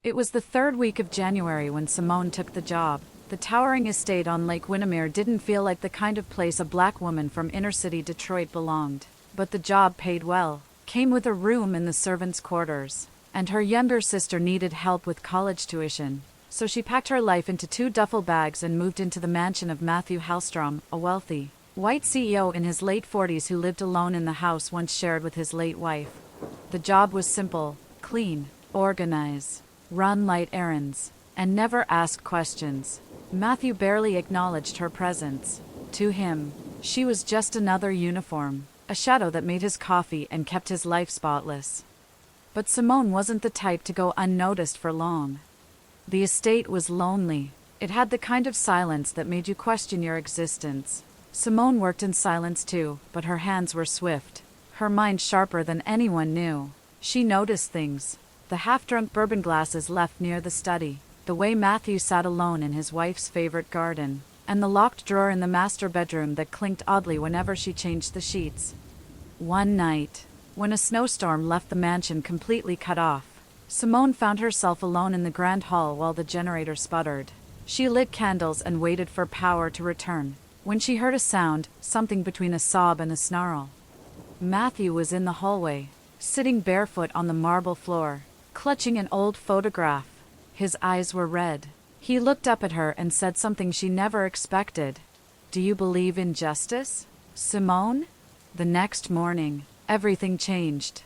It was the third week of January when Simone took the job. The towering estate on Lake Windermere didn't feel like the kind of place a black woman from inner-city Detroit belonged. But the job paid well, came with a room in the servants' quarters, and her younger sister needed help with college tuition. So she packed her life into 2 duffel bags and moved into the mansion of Matthew Hallstrom, a wealthy, white CEO in his late 40s who lived alone in the house once shared with his late wife. The job was simple: clean, organize, run light errands, and never ask questions. Matthew barely acknowledged her presence. To him, she was just another uniform, a shadow that made his coffee and kept his life spotless. But Simone wasn't the type to go unnoticed for long. The estate was lonely. It had the kind of silence that made you question your existence. Simone worked in silence too, but her hands were swift, her mind sharper than anyone knew. She noticed things: the half-drunk bourbon glasses left near the study, the way Matthew sat alone in his wife's favorite garden, and the locked drawer in the master bedroom that clinked oddly whenever she changed the sheets. One night, when a snowstorm left the mansion completely cut off, Simone found herself alone in the grand hall while the generator sputtered. She lit candles and waited for power to return, when she heard a sound, something between a sob and a snarl. Matthew was in the hallway, sitting barefoot on the marble floor, clutching an old photograph. His eyes were red. He looked up at her and said something she never expected. "Do you believe in justice, Simone?" The next morning, everything changed.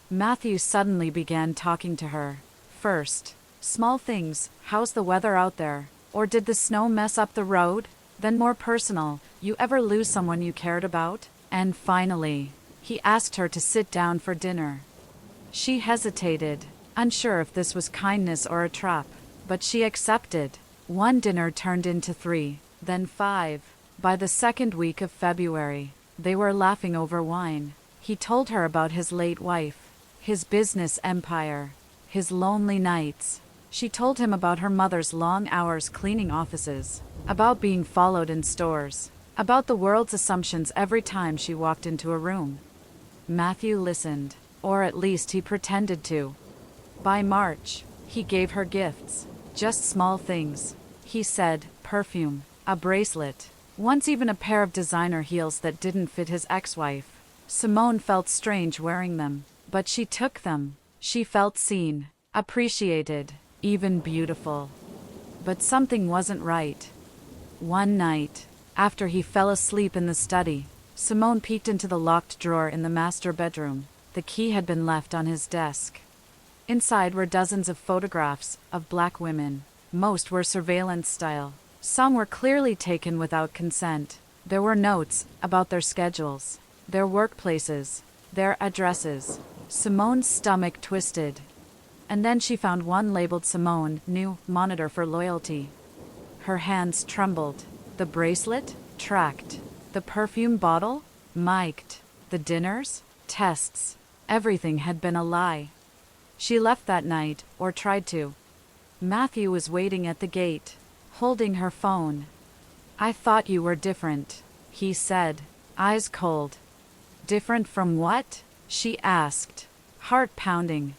Matthew suddenly began talking to her. First, small things: how's the weather out there? Or did the snow mess up the road? Then more personal: you ever lose someone you cared about? And finally, he asked her to sit down for dinner. She hesitated, unsure if this was kindness or a trap, but she accepted. One dinner turned into 3, then 5. By the second week of February, they were laughing over wine. He told her about his late wife, his business empire, his lonely nights. She told him about her mother's long hours cleaning offices, about being followed in stores, about the world's assumptions every time she walked into a room. Matthew listened, or at least he pretended to. By March, he gave her gifts, just small things. He said, perfume, a bracelet, once even a pair of designer heels that didn't fit his ex-wife. Simone felt strange wearing them, but she took them. She felt seen, appreciated, even beautiful. But something wasn't right. One night, after he fell asleep in the study, Simone peeked into the locked drawer in the master bedroom. The key had been left on his desk. Inside were dozens of photographs of black women. Most were surveillance style. Some were clearly taken without consent. There were notes about their schedules, their workplaces, their addresses. Simone's stomach twisted. And then she found one labeled Simone, new, monitor for loyalty. Her hands trembled. The bracelet? Tracked. The perfume bottle? Mic'd. The dinners? Tests. Everything had been a lie. She left that night, or tried to. Matthew was waiting at the gate, holding her phone. "I thought you were different," he said, eyes cold. "Different from what?" she asked, heart pounding.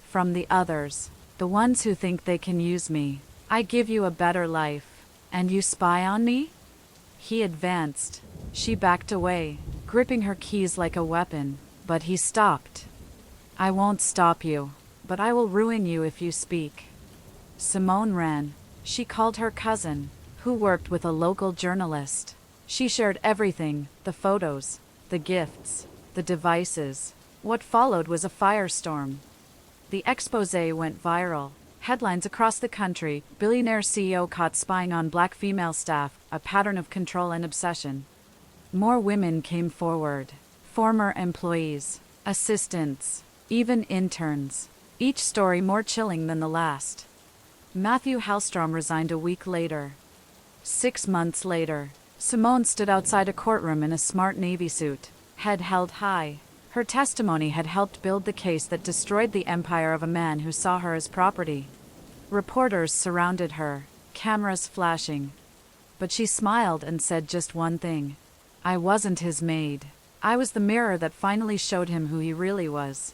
"From the others, the ones who think they can use me. I give you a better life, and you spy on me?" He advanced. She backed away, gripping her keys like a weapon, but he stopped. "I won't stop you, but I will ruin you if you speak." Simone ran. She called her cousin, who worked with a local journalist. She shared everything: the photos, the gifts, the devices. What followed was a firestorm. The exposé went viral. Headlines across the country: billionaire CEO caught spying on black female staff, a pattern of control and obsession. More women came forward. Former employees, assistants, even interns. Each story more chilling than the last. Matthew Hallstrom resigned a week later. 6 months later, Simone stood outside a courtroom in a smart Navy suit, head held high. Her testimony had helped build the case that destroyed the empire of a man who saw her as property. Reporters surrounded her, cameras flashing. But she smiled and said just one thing: "I wasn't his maid. I was the mirror that finally showed him who he really was."